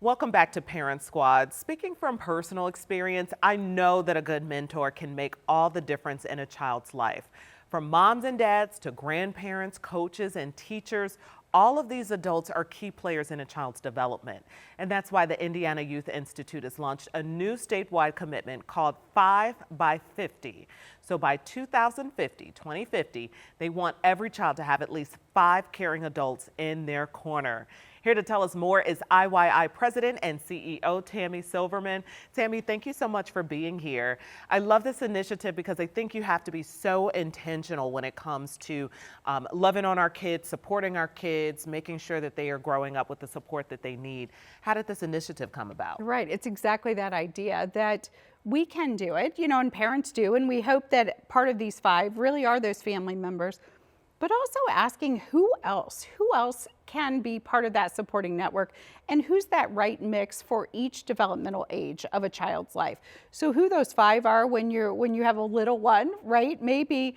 Welcome back to Parent Squad. Speaking from personal experience, I know that a good mentor can make all the difference in a child's life. From moms and dads to grandparents, coaches, and teachers, all of these adults are key players in a child's development. And that's why the Indiana Youth Institute has launched a new statewide commitment called 5 by 50. So by 2050, they want every child to have at least 5 caring adults in their corner. Here to tell us more is IYI President and CEO Tami Silverman. Tami, thank you so much for being here. I love this initiative because I think you have to be so intentional when it comes to loving on our kids, supporting our kids, making sure that they are growing up with the support that they need. How did this initiative come about? Right, it's exactly that idea that we can do it, and parents do, and we hope that part of these 5 really are those family members, but also asking who else can be part of that supporting network, and who's that right mix for each developmental age of a child's life. So who those 5 are when you have a little one, right? Maybe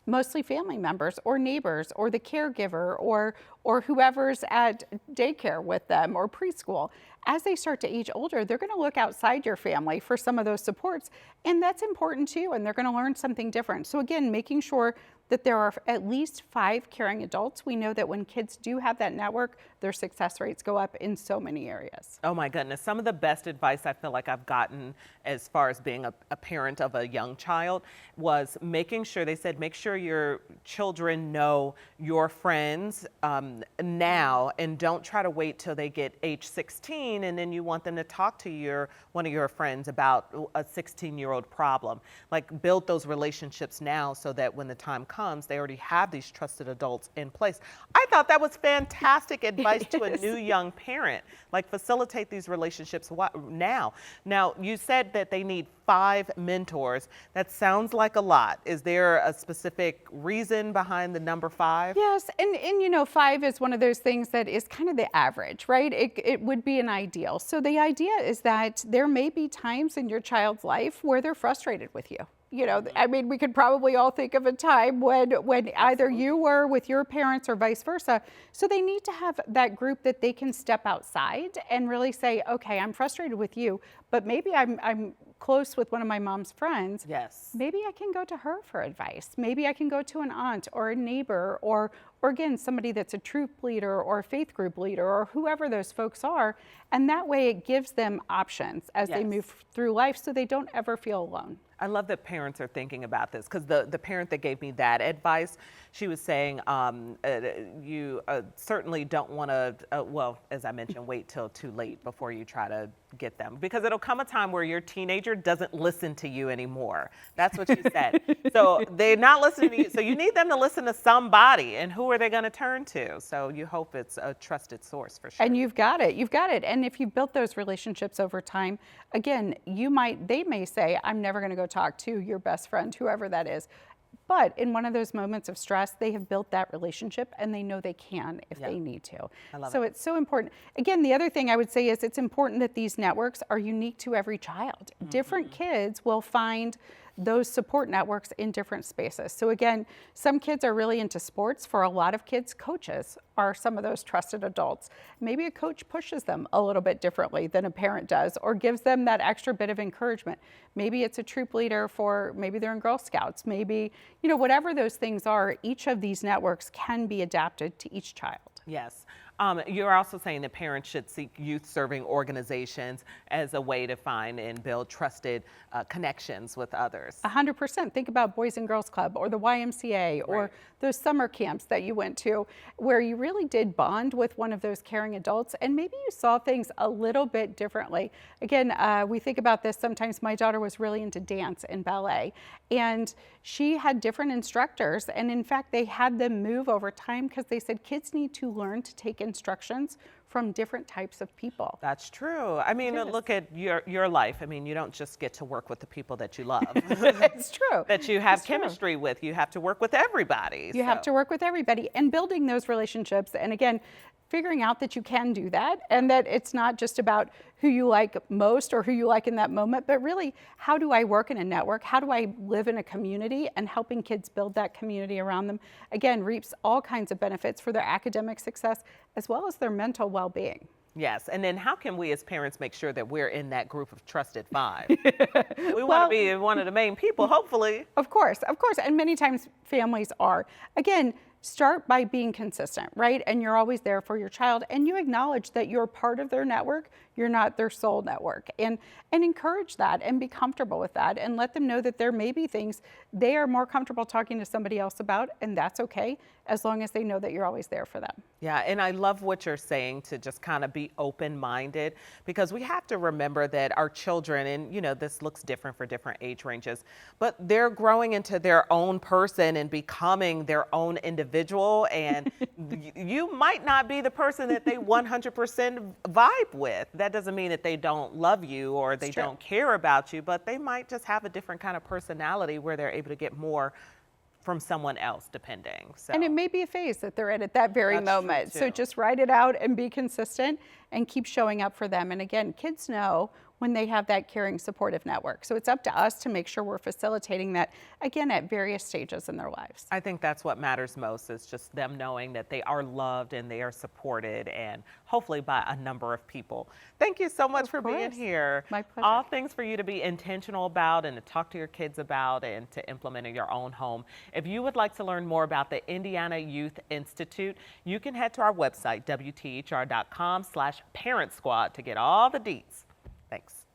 mostly family members or neighbors or the caregiver or whoever's at daycare with them or preschool. As they start to age older, they're going to look outside your family for some of those supports, and that's important too, and they're going to learn something different. So again, making sure that there are at least 5 caring adults. We know that when kids do have that network, their success rates go up in so many areas. Oh my goodness. Some of the best advice I feel like I've gotten as far as being a parent of a young child was making sure, they said, make sure your children know your friends now, and don't try to wait till they get age 16 and then you want them to talk to one of your friends about a 16-year-old problem. Like, build those relationships now so that when the time comes, they already have these trusted adults in place. I thought that was fantastic advice to a new young parent. Like, facilitate these relationships now. Now, you said that they need 5 mentors. That sounds like a lot. Is there a specific reason behind the number 5? Yes, and 5 is one of those things that is kind of the average, right? It would be an ideal. So the idea is that there may be times in your child's life where they're frustrated with you. I mean, we could probably all think of a time when either you were with your parents or vice versa. So they need to have that group that they can step outside and really say, okay, I'm frustrated with you, but maybe I'm close with one of my mom's friends. Yes. Maybe I can go to her for advice. Maybe I can go to an aunt or a neighbor or again, somebody that's a troop leader or a faith group leader or whoever those folks are. And that way it gives them options as they move through life so they don't ever feel alone. I love that parents are thinking about this, because the parent that gave me that advice, she was saying you certainly don't want to, well, as I mentioned, wait till too late before you try to get them, because it'll come a time where your teenager doesn't listen to you anymore. That's what she said. So they're not listening to you. So you need them to listen to somebody, and who are they going to turn to? So you hope it's a trusted source for sure. And you've got it. And if you've built those relationships over time, again, they may say, I'm never going to go talk to your best friend, whoever that is. But in one of those moments of stress, they have built that relationship and they know they can if they need to. I love it. It's so important. Again, the other thing I would say is it's important that these networks are unique to every child. Mm-hmm. Different kids will find those support networks in different spaces. So again, some kids are really into sports. For a lot of kids, coaches are some of those trusted adults. Maybe a coach pushes them a little bit differently than a parent does, or gives them that extra bit of encouragement. Maybe it's a troop leader maybe they're in Girl Scouts, maybe, whatever those things are, each of these networks can be adapted to each child. Yes. You're also saying that parents should seek youth-serving organizations as a way to find and build trusted connections with others. 100%. Think about Boys and Girls Club or the YMCA or those summer camps that you went to where you really did bond with one of those caring adults, and maybe you saw things a little bit differently. Again, we think about this sometimes. My daughter was really into dance and ballet, and she had different instructors, and in fact they had them move over time because they said kids need to learn to take instructions from different types of people. That's true. I mean, look at your life. I mean, you don't just get to work with the people that you love. It's true. That you have chemistry with. You have to work with everybody. You have to work with everybody, and building those relationships. And again, figuring out that you can do that, and that it's not just about who you like most or who you like in that moment, but really, how do I work in a network? How do I live in a community? And helping kids build that community around them, again, reaps all kinds of benefits for their academic success as well as their mental well-being. Yes, and then how can we as parents make sure that we're in that group of trusted five? We want to be one of the main people, hopefully. Of course, and many times families are. Again, start by being consistent, right? And you're always there for your child, and you acknowledge that you're part of their network, you're not their sole network. And encourage that and be comfortable with that, and let them know that there may be things they are more comfortable talking to somebody else about, and that's okay, as long as they know that you're always there for them. Yeah, and I love what you're saying, to just kind of be open-minded, because we have to remember that our children, and this looks different for different age ranges, but they're growing into their own person and becoming their own individual, and you might not be the person that they 100% vibe with. That doesn't mean that they don't love you or they don't care about you, but they might just have a different kind of personality where they're able to get more from someone else, depending. So. And it may be a phase that they're in at that very moment. So just write it out and be consistent and keep showing up for them. And again, kids know when they have that caring, supportive network. So it's up to us to make sure we're facilitating that, again, at various stages in their lives. I think that's what matters most, is just them knowing that they are loved and they are supported, and hopefully by a number of people. Thank you so much for being here. My pleasure. All things for you to be intentional about and to talk to your kids about and to implement in your own home. If you would like to learn more about the Indiana Youth Institute, you can head to our website, WTHR.com/Parent Squad, to get all the deets. Thanks.